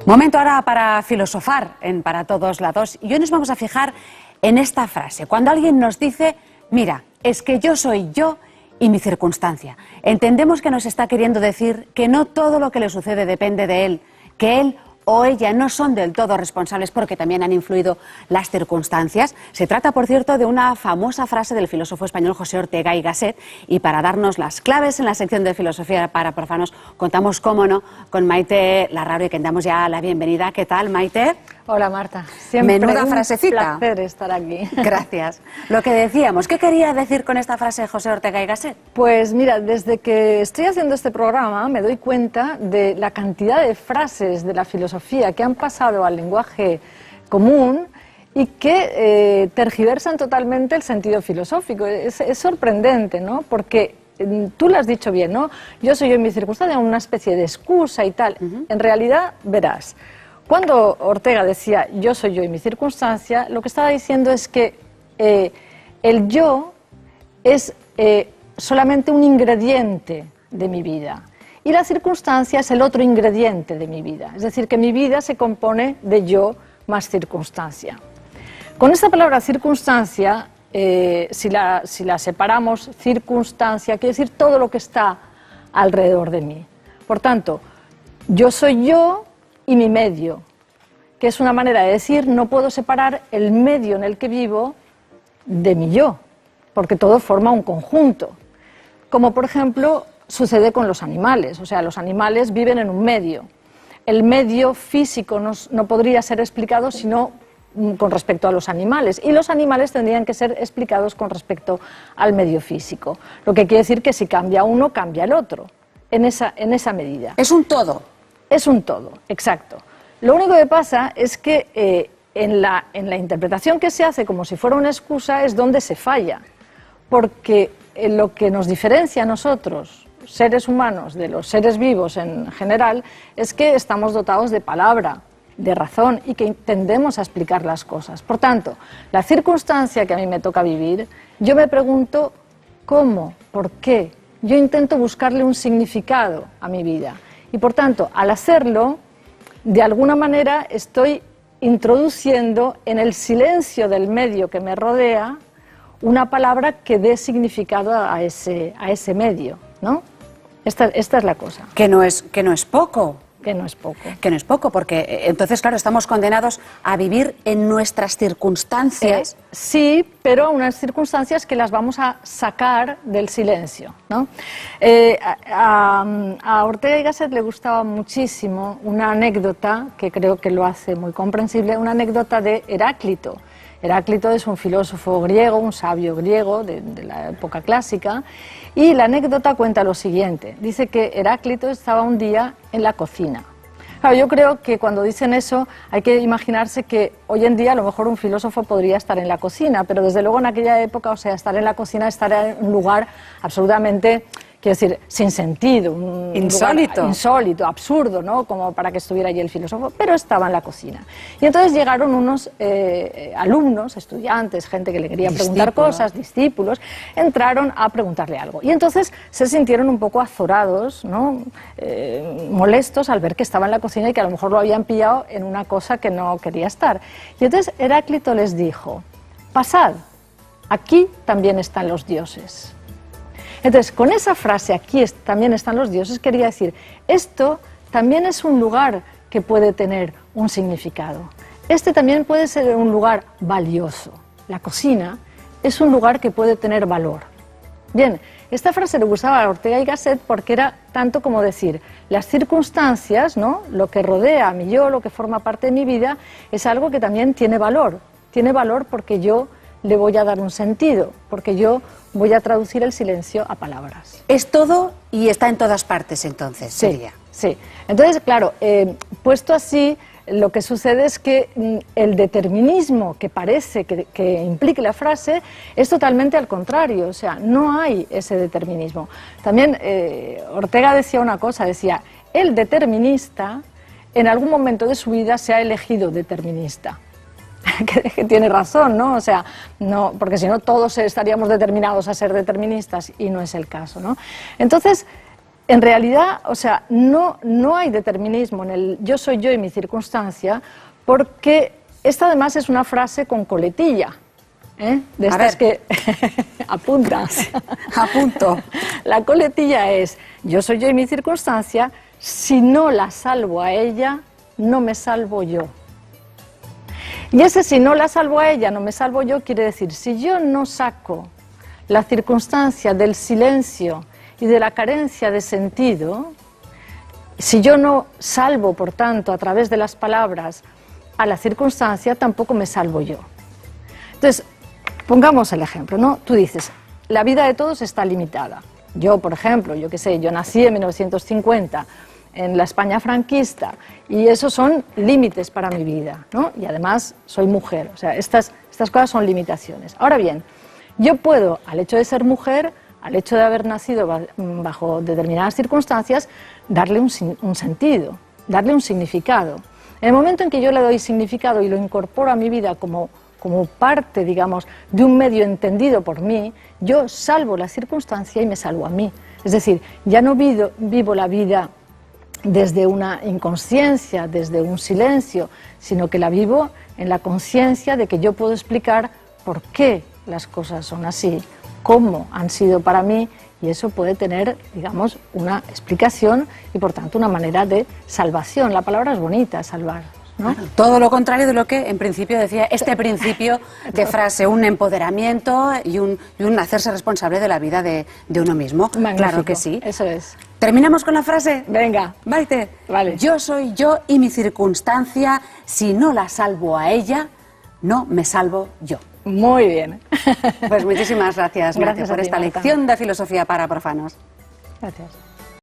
Momento ahora para filosofar en Para Todos Lados. Y hoy nos vamos a fijar en esta frase. Cuando alguien nos dice, mira, es que yo soy yo y mi circunstancia. Entendemos que nos está queriendo decir que no todo lo que le sucede depende de él, que él o ella no son del todo responsables porque también han influido las circunstancias. Se trata, por cierto, de una famosa frase del filósofo español José Ortega y Gasset, y para darnos las claves en la sección de Filosofía para Profanos contamos, cómo no, con Maite Larrauri, que damos ya la bienvenida. ¿Qué tal, Maite? Hola, Marta. Siempre menuda frasecita. Un placer estar aquí. Gracias. Lo que decíamos, ¿qué quería decir con esta frase de José Ortega y Gasset? Pues mira, desde que estoy haciendo este programa me doy cuenta de la cantidad de frases de la filosofía que han pasado al lenguaje común y que tergiversan totalmente el sentido filosófico. Es sorprendente, ¿no? Porque tú lo has dicho bien, ¿no? Yo soy yo en mi circunstancia, una especie de excusa y tal. En realidad, verás, cuando Ortega decía yo soy yo y mi circunstancia, lo que estaba diciendo es que el yo es solamente un ingrediente de mi vida y la circunstancia es el otro ingrediente de mi vida. Es decir, que mi vida se compone de yo más circunstancia. Con esta palabra circunstancia, si la separamos, circunstancia quiere decir todo lo que está alrededor de mí. Por tanto, yo soy yo y mi medio, que es una manera de decir no puedo separar el medio en el que vivo de mi yo, porque todo forma un conjunto. Como por ejemplo sucede con los animales, o sea, los animales viven en un medio. El medio físico no podría ser explicado sino con respecto a los animales, y los animales tendrían que ser explicados con respecto al medio físico, lo que quiere decir que si cambia uno, cambia el otro, en esa medida. Es un todo. Es un todo, exacto. Lo único que pasa es que en la interpretación que se hace como si fuera una excusa es donde se falla, porque lo que nos diferencia a nosotros, seres humanos, de los seres vivos en general, es que estamos dotados de palabra, de razón y que tendemos a explicar las cosas. Por tanto, la circunstancia que a mí me toca vivir, yo me pregunto ¿cómo? ¿Por qué? Yo intento buscarle un significado a mi vida. Y por tanto, al hacerlo, de alguna manera estoy introduciendo en el silencio del medio que me rodea una palabra que dé significado a ese medio, ¿no? Esta es la cosa. Que no es poco. Que no es poco. Que no es poco, porque entonces, claro, estamos condenados a vivir en nuestras circunstancias. Sí, pero unas circunstancias que las vamos a sacar del silencio, ¿no? A Ortega y Gasset le gustaba muchísimo una anécdota, que creo que lo hace muy comprensible, una anécdota de Heráclito. Heráclito es un filósofo griego, un sabio griego de la época clásica, y la anécdota cuenta lo siguiente. Dice que Heráclito estaba un día en la cocina. Claro, yo creo que cuando dicen eso hay que imaginarse que hoy en día a lo mejor un filósofo podría estar en la cocina, pero desde luego en aquella época, o sea, estar en la cocina, estar en un lugar absolutamente, quiero decir, sin sentido, insólito, absurdo, ¿no? Como para que estuviera allí el filósofo, pero estaba en la cocina. Y entonces llegaron unos alumnos, estudiantes, gente que le quería preguntar cosas, discípulos, entraron a preguntarle algo. Y entonces se sintieron un poco azorados, ¿no? Molestos al ver que estaba en la cocina y que a lo mejor lo habían pillado en una cosa que no quería estar. Y entonces Heráclito les dijo, pasad, aquí también están los dioses. Entonces, con esa frase, aquí también están los dioses, quería decir, esto también es un lugar que puede tener un significado. Este también puede ser un lugar valioso. La cocina es un lugar que puede tener valor. Bien, esta frase le gustaba a Ortega y Gasset porque era tanto como decir, las circunstancias, ¿no? Lo que rodea a mi yo, lo que forma parte de mi vida, es algo que también tiene valor. Tiene valor porque yo le voy a dar un sentido, porque yo voy a traducir el silencio a palabras. Es todo y está en todas partes, entonces, sería. Sí. Entonces, claro, puesto así, lo que sucede es que el determinismo que parece que implique la frase es totalmente al contrario, o sea, no hay ese determinismo. También Ortega decía una cosa, decía, el determinista en algún momento de su vida se ha elegido determinista. Que tiene razón, ¿no? O sea, no, porque si no todos estaríamos determinados a ser deterministas y no es el caso, ¿no? Entonces, en realidad, o sea, no hay determinismo en el yo soy yo y mi circunstancia, porque esta además es una frase con coletilla, ¿eh? De estas que apuntas. Apunto. La coletilla es yo soy yo y mi circunstancia, si no la salvo a ella, no me salvo yo. Y ese si no la salvo a ella, no me salvo yo, quiere decir, si yo no saco la circunstancia del silencio y de la carencia de sentido, si yo no salvo, por tanto, a través de las palabras a la circunstancia, tampoco me salvo yo. Entonces, pongamos el ejemplo, ¿no? Tú dices, la vida de todos está limitada. Yo, por ejemplo, yo qué sé, yo nací en 1950 en la España franquista y esos son límites para mi vida, ¿no? Y además soy mujer, o sea, estas cosas son limitaciones. Ahora bien, yo puedo, al hecho de ser mujer, al hecho de haber nacido bajo determinadas circunstancias, darle un sentido, darle un significado. En el momento en que yo le doy significado y lo incorporo a mi vida como parte, digamos, de un medio entendido por mí, yo salvo la circunstancia y me salvo a mí. Es decir, ya no vivo la vida desde una inconsciencia, desde un silencio, sino que la vivo en la conciencia de que yo puedo explicar por qué las cosas son así, cómo han sido para mí, y eso puede tener, digamos, una explicación y por tanto una manera de salvación. La palabra es bonita, salvar, ¿no? Claro, todo lo contrario de lo que en principio decía este principio de frase, un empoderamiento y un hacerse responsable de la vida de uno mismo. Magnífico. Claro que sí. Eso es. ¿Terminamos con la frase? Venga. Maite, Vale. Yo soy yo y mi circunstancia, si no la salvo a ella, no me salvo yo. Muy bien. Pues muchísimas gracias, Maite, Gracias por a ti, esta Marta. lección de filosofía para profanos. Gracias.